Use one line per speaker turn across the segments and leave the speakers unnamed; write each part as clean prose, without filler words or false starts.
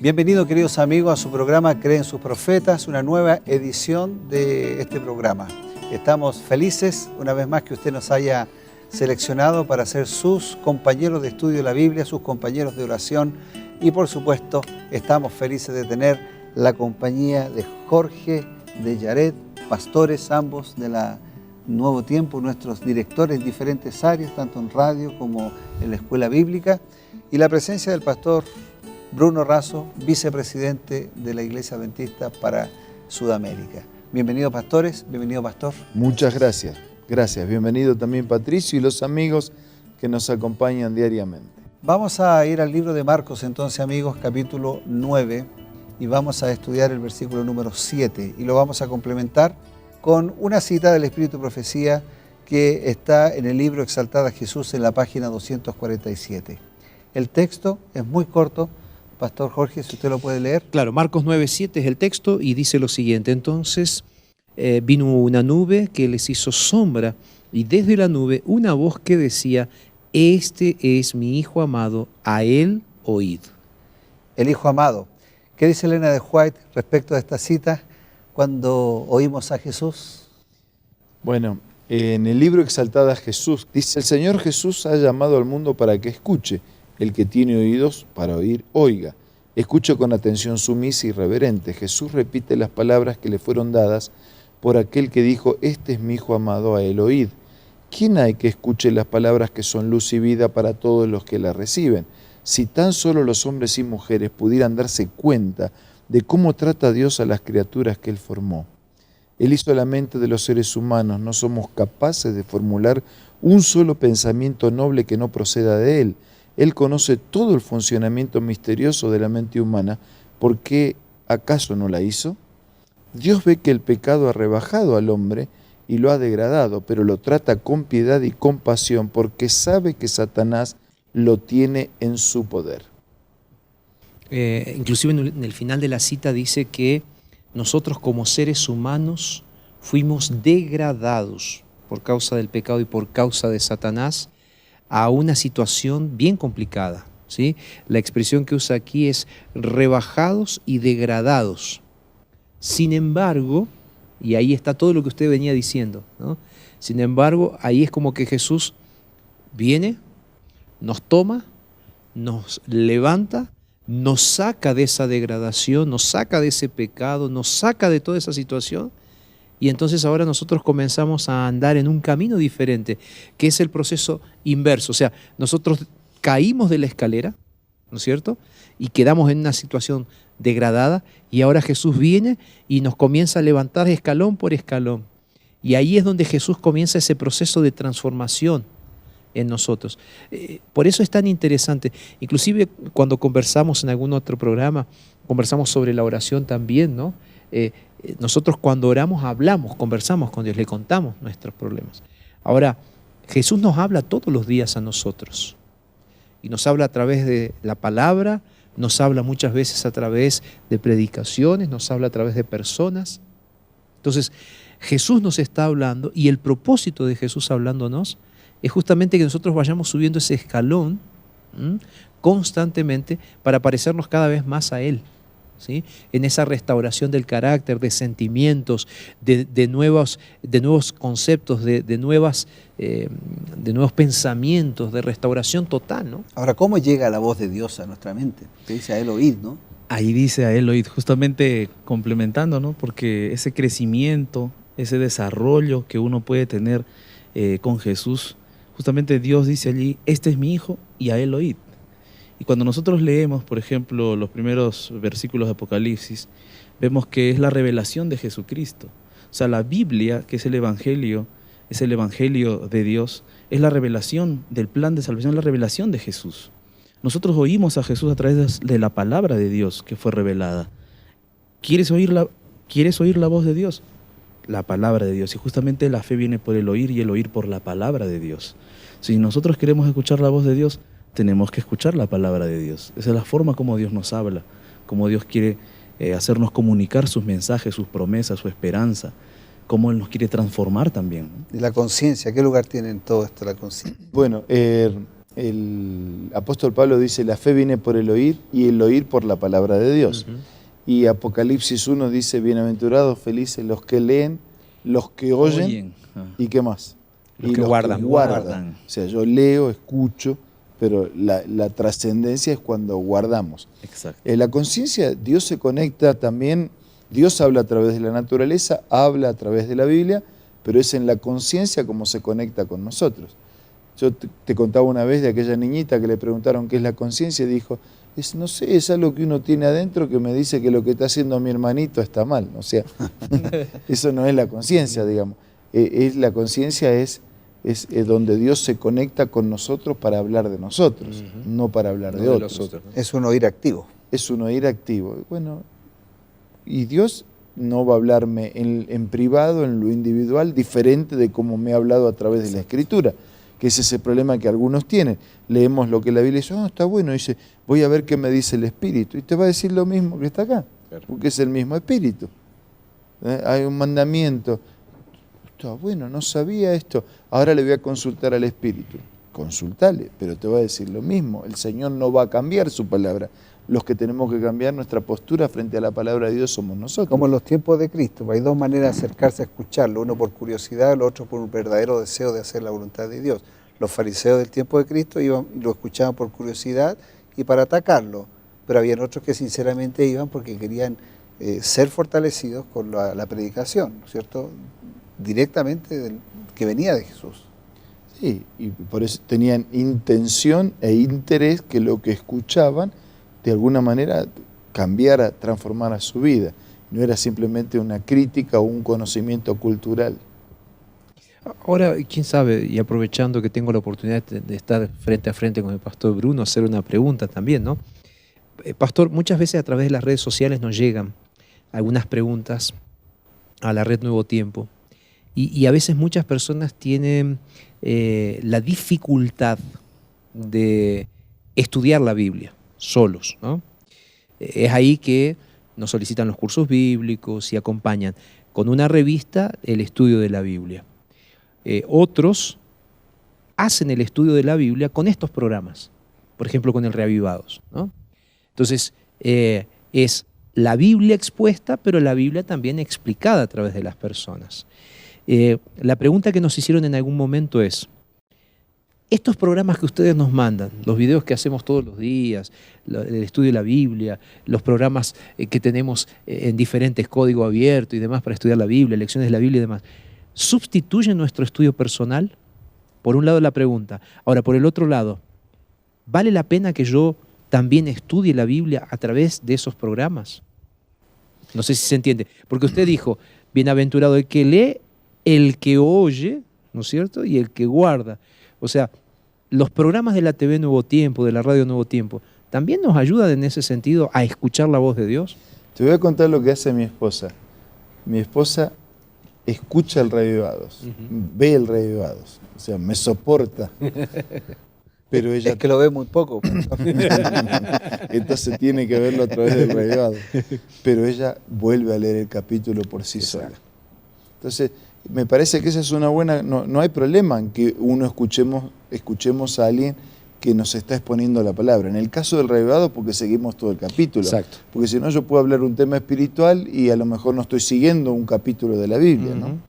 Bienvenidos, queridos amigos, a su programa Creen sus Profetas, una nueva edición de este programa. Estamos felices una vez más que usted nos haya seleccionado para ser sus compañeros de estudio de la Biblia, sus compañeros de oración y por supuesto estamos felices de tener la compañía de Jorge, de Yaret, pastores ambos de la Nuevo Tiempo, nuestros directores en diferentes áreas, tanto en radio como en la escuela bíblica, y la presencia del pastor Bruno Razo, vicepresidente de la Iglesia Adventista para Sudamérica. Bienvenidos pastores, bienvenido pastor.
Muchas gracias, gracias. Bienvenido también Patricio y los amigos que nos acompañan diariamente.
Vamos a ir al libro de Marcos entonces, amigos, capítulo 9, y vamos a estudiar el versículo número 7, y lo vamos a complementar con una cita del Espíritu de Profecía que está en el libro Exaltada Jesús en la página 247. El texto es muy corto. Pastor Jorge, si usted lo puede leer.
Claro, Marcos 9:7 es el texto y dice lo siguiente. Entonces vino una nube que les hizo sombra y desde la nube una voz que decía: este es mi Hijo amado, a él oíd.
El Hijo amado. ¿Qué dice Elena de White respecto a esta cita cuando oímos a Jesús?
Bueno, en el libro Exaltada Jesús dice: el Señor Jesús ha llamado al mundo para que escuche. El que tiene oídos para oír, oiga. Escuche con atención sumisa y reverente. Jesús repite las palabras que le fueron dadas por aquel que dijo: este es mi Hijo amado, a él oíd. ¿Quién hay que escuche las palabras que son luz y vida para todos los que las reciben? Si tan solo los hombres y mujeres pudieran darse cuenta de cómo trata Dios a las criaturas que Él formó. Él hizo la mente de los seres humanos. No somos capaces de formular un solo pensamiento noble que no proceda de Él. Él conoce todo el funcionamiento misterioso de la mente humana. ¿Por qué acaso no la hizo? Dios ve que el pecado ha rebajado al hombre y lo ha degradado, pero lo trata con piedad y compasión porque sabe que Satanás lo tiene en su poder.
Inclusive en el final de la cita dice que nosotros como seres humanos fuimos degradados por causa del pecado y por causa de Satanás a una situación bien complicada, ¿sí? La expresión que usa aquí es rebajados y degradados. Sin embargo, y ahí está todo lo que usted venía diciendo, ¿no? Sin embargo, ahí es como que Jesús viene, nos toma, nos levanta, nos saca de esa degradación, nos saca de ese pecado, nos saca de toda esa situación. Y entonces ahora nosotros comenzamos a andar en un camino diferente, que es el proceso inverso. O sea, nosotros caímos de la escalera, ¿no es cierto? Y quedamos en una situación degradada y ahora Jesús viene y nos comienza a levantar escalón por escalón. Y ahí es donde Jesús comienza ese proceso de transformación en nosotros. Por eso es tan interesante. Inclusive cuando conversamos en algún otro programa, conversamos sobre la oración también, ¿no? Nosotros cuando oramos hablamos, conversamos con Dios, le contamos nuestros problemas. Ahora, Jesús nos habla todos los días a nosotros y nos habla a través de la palabra, nos habla muchas veces a través de predicaciones, nos habla a través de personas. Entonces, Jesús nos está hablando y el propósito de Jesús hablándonos es justamente que nosotros vayamos subiendo ese escalón constantemente para parecernos cada vez más a Él. ¿Sí? En esa restauración del carácter, de sentimientos, de nuevos conceptos, de nuevos pensamientos, de restauración total, ¿no?
Ahora, ¿cómo llega la voz de Dios a nuestra mente? Usted dice a él oíd, ¿no?
Ahí dice a él oíd, justamente complementando, ¿no? Porque ese crecimiento, ese desarrollo que uno puede tener con Jesús, justamente Dios dice allí: este es mi Hijo y a él oíd. Y cuando nosotros leemos, por ejemplo, los primeros versículos de Apocalipsis, vemos que es la revelación de Jesucristo. O sea, la Biblia, que es el Evangelio de Dios, es la revelación del plan de salvación, la revelación de Jesús. Nosotros oímos a Jesús a través de la palabra de Dios que fue revelada. ¿Quieres oír la voz de Dios? La palabra de Dios. Y justamente la fe viene por el oír y el oír por la palabra de Dios. Si nosotros queremos escuchar la voz de Dios, tenemos que escuchar la palabra de Dios. Esa es la forma como Dios nos habla, como Dios quiere hacernos comunicar sus mensajes, sus promesas, su esperanza, cómo Él nos quiere transformar también, ¿no?
¿Y la conciencia? ¿Qué lugar tiene en todo esto la conciencia?
Bueno, el apóstol Pablo dice, la fe viene por el oír y el oír por la palabra de Dios. Y Apocalipsis 1 dice, bienaventurados, felices los que leen, los que oyen. ¿Y qué más?
Los que guardan.
O sea, yo leo, escucho, pero la trascendencia es cuando guardamos.
Exacto.
La conciencia, Dios se conecta también, Dios habla a través de la naturaleza, habla a través de la Biblia, pero es en la conciencia como se conecta con nosotros. Yo te contaba una vez de aquella niñita que le preguntaron qué es la conciencia y dijo, no sé, es algo que uno tiene adentro que me dice que lo que está haciendo mi hermanito está mal. O sea, eso no es la conciencia, digamos. La conciencia es donde Dios se conecta con nosotros para hablar de nosotros, no para hablar de otros.
¿no?
Es un oír activo.
Es un oír activo. Bueno, y Dios no va a hablarme en privado, en lo individual, diferente de cómo me ha hablado a través de la Escritura, que ese es el problema que algunos tienen. Leemos lo que la Biblia dice, está bueno, dice, voy a ver qué me dice el Espíritu, y te va a decir lo mismo que está acá, porque es el mismo Espíritu. Hay un mandamiento, está bueno, no sabía esto, ahora le voy a consultar al Espíritu. Consultale, pero te va a decir lo mismo, el Señor no va a cambiar su palabra. Los que tenemos que cambiar nuestra postura frente a la palabra de Dios somos nosotros.
Como en los tiempos de Cristo, hay dos maneras de acercarse a escucharlo, uno por curiosidad, el otro por un verdadero deseo de hacer la voluntad de Dios. Los fariseos del tiempo de Cristo iban y lo escuchaban por curiosidad y para atacarlo, pero habían otros que sinceramente iban porque querían ser fortalecidos con la predicación, ¿cierto? Directamente que venía de Jesús.
Sí, y por eso tenían intención e interés que lo que escuchaban de alguna manera cambiara, transformara su vida. No era simplemente una crítica o un conocimiento cultural.
Ahora, quién sabe, y aprovechando que tengo la oportunidad de estar frente a frente con el pastor Bruno, hacer una pregunta también, ¿no? Pastor, muchas veces a través de las redes sociales nos llegan algunas preguntas a la red Nuevo Tiempo y a veces muchas personas tienen la dificultad de estudiar la Biblia solos, ¿no? Es ahí que nos solicitan los cursos bíblicos y acompañan con una revista el estudio de la Biblia. Otros hacen el estudio de la Biblia con estos programas, por ejemplo con el Reavivados, ¿no? Entonces, es la Biblia expuesta, pero la Biblia también explicada a través de las personas. La pregunta que nos hicieron en algún momento es, estos programas que ustedes nos mandan, los videos que hacemos todos los días, el estudio de la Biblia, los programas que tenemos en diferentes códigos abiertos y demás para estudiar la Biblia, lecciones de la Biblia y demás, ¿substituyen nuestro estudio personal? Por un lado la pregunta. Ahora, por el otro lado, ¿vale la pena que yo también estudie la Biblia a través de esos programas? No sé si se entiende. Porque usted dijo, bienaventurado el que lee, el que oye, ¿no es cierto? Y el que guarda. O sea, los programas de la TV Nuevo Tiempo, de la radio Nuevo Tiempo, ¿también nos ayudan en ese sentido a escuchar la voz de Dios?
Te voy a contar lo que hace mi esposa. Mi esposa escucha el Reavivados, ve el Reavivados, o sea, me soporta. Pero ella...
Es que lo ve muy poco.
Entonces tiene que verlo a través del Reavivado. Pero ella vuelve a leer el capítulo por sí sola. Entonces, me parece que esa es una buena... No hay problema en que uno escuchemos a alguien que nos está exponiendo la palabra. En el caso del Reavivado, porque seguimos todo el capítulo.
Exacto.
Porque si no, yo puedo hablar un tema espiritual y a lo mejor no estoy siguiendo un capítulo de la Biblia, ¿no?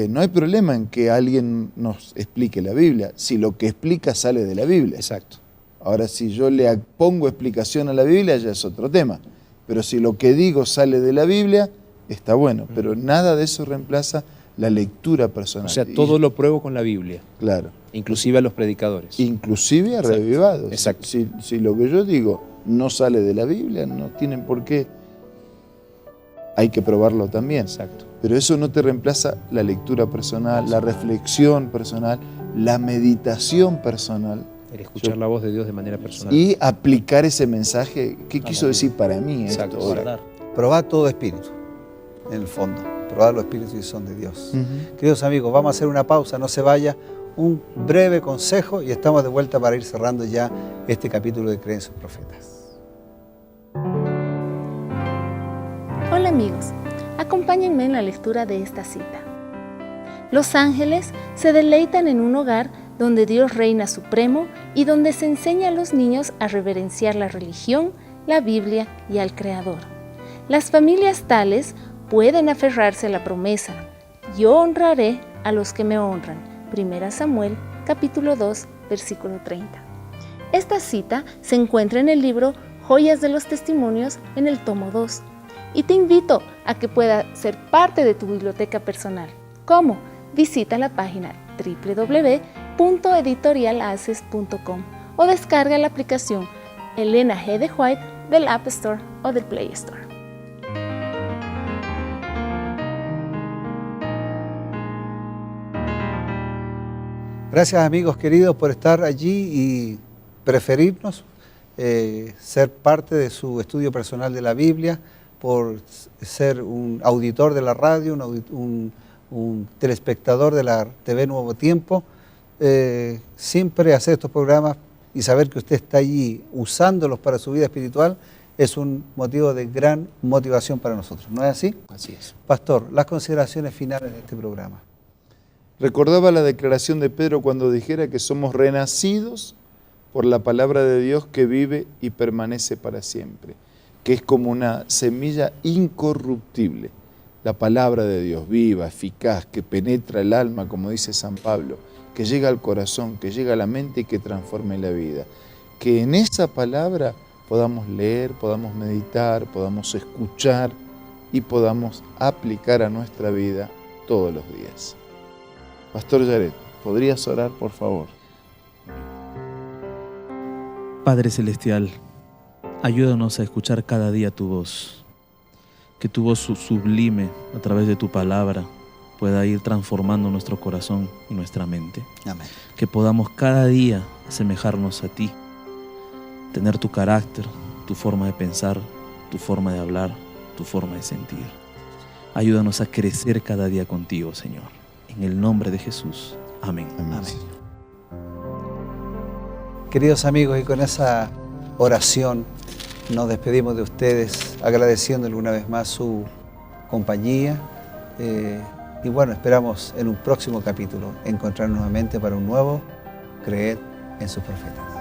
No hay problema en que alguien nos explique la Biblia, si lo que explica sale de la Biblia.
Exacto.
Ahora, si yo le pongo explicación a la Biblia, ya es otro tema. Pero si lo que digo sale de la Biblia, está bueno. Pero nada de eso reemplaza la lectura personal.
O sea, todo lo pruebo con la Biblia.
Claro.
Inclusive a los predicadores.
Inclusive a Reavivados.
Exacto.
Si lo que yo digo no sale de la Biblia, no tienen por qué. Hay que probarlo también.
Exacto.
Pero eso no te reemplaza la lectura personal, la reflexión personal, la meditación personal.
El escuchar la voz de Dios de manera personal.
Y aplicar ese mensaje. ¿Qué quiso decir para mí
Exacto.
esto ahora?
Probar todo espíritu, en el fondo. Probar los espíritus y son de Dios. Queridos amigos, vamos a hacer una pausa, no se vaya. Un breve consejo y estamos de vuelta para ir cerrando ya este capítulo de Creen sus Profetas.
Hola amigos, acompáñenme en la lectura de esta cita. Los ángeles se deleitan en un hogar donde Dios reina supremo y donde se enseña a los niños a reverenciar la religión, la Biblia y al Creador. Las familias tales pueden aferrarse a la promesa: yo honraré a los que me honran. 1 Samuel, capítulo 2, versículo 30. Esta cita se encuentra en el libro Joyas de los Testimonios en el tomo 2. Y te invito a que pueda ser parte de tu biblioteca personal. ¿Cómo? Visita la página www.editorialaces.com o descarga la aplicación Elena G. de White del App Store o del Play Store.
Gracias, amigos queridos, por estar allí y preferirnos, ser parte de su estudio personal de la Biblia, por ser un auditor de la radio, un telespectador de la TV Nuevo Tiempo. Siempre hacer estos programas y saber que usted está allí usándolos para su vida espiritual es un motivo de gran motivación para nosotros. ¿No es así?
Así es.
Pastor, las consideraciones finales de este programa.
Recordaba la declaración de Pedro cuando dijera que somos renacidos por la palabra de Dios que vive y permanece para siempre, que es como una semilla incorruptible. La palabra de Dios, viva, eficaz, que penetra el alma, como dice San Pablo, que llega al corazón, que llega a la mente y que transforme la vida. Que en esa palabra podamos leer, podamos meditar, podamos escuchar y podamos aplicar a nuestra vida todos los días. Pastor Yaret, ¿podrías orar, por favor?
Padre Celestial, ayúdanos a escuchar cada día tu voz. Que tu voz sublime a través de tu palabra pueda ir transformando nuestro corazón y nuestra mente.
Amén.
Que podamos cada día asemejarnos a ti, tener tu carácter, tu forma de pensar, tu forma de hablar, tu forma de sentir. Ayúdanos a crecer cada día contigo, Señor. En el nombre de Jesús. Amén.
Amén. Queridos amigos, y con esa oración nos despedimos de ustedes, agradeciéndole una vez más su compañía. Y bueno, esperamos en un próximo capítulo encontrarnos nuevamente para un nuevo Creed en sus profetas.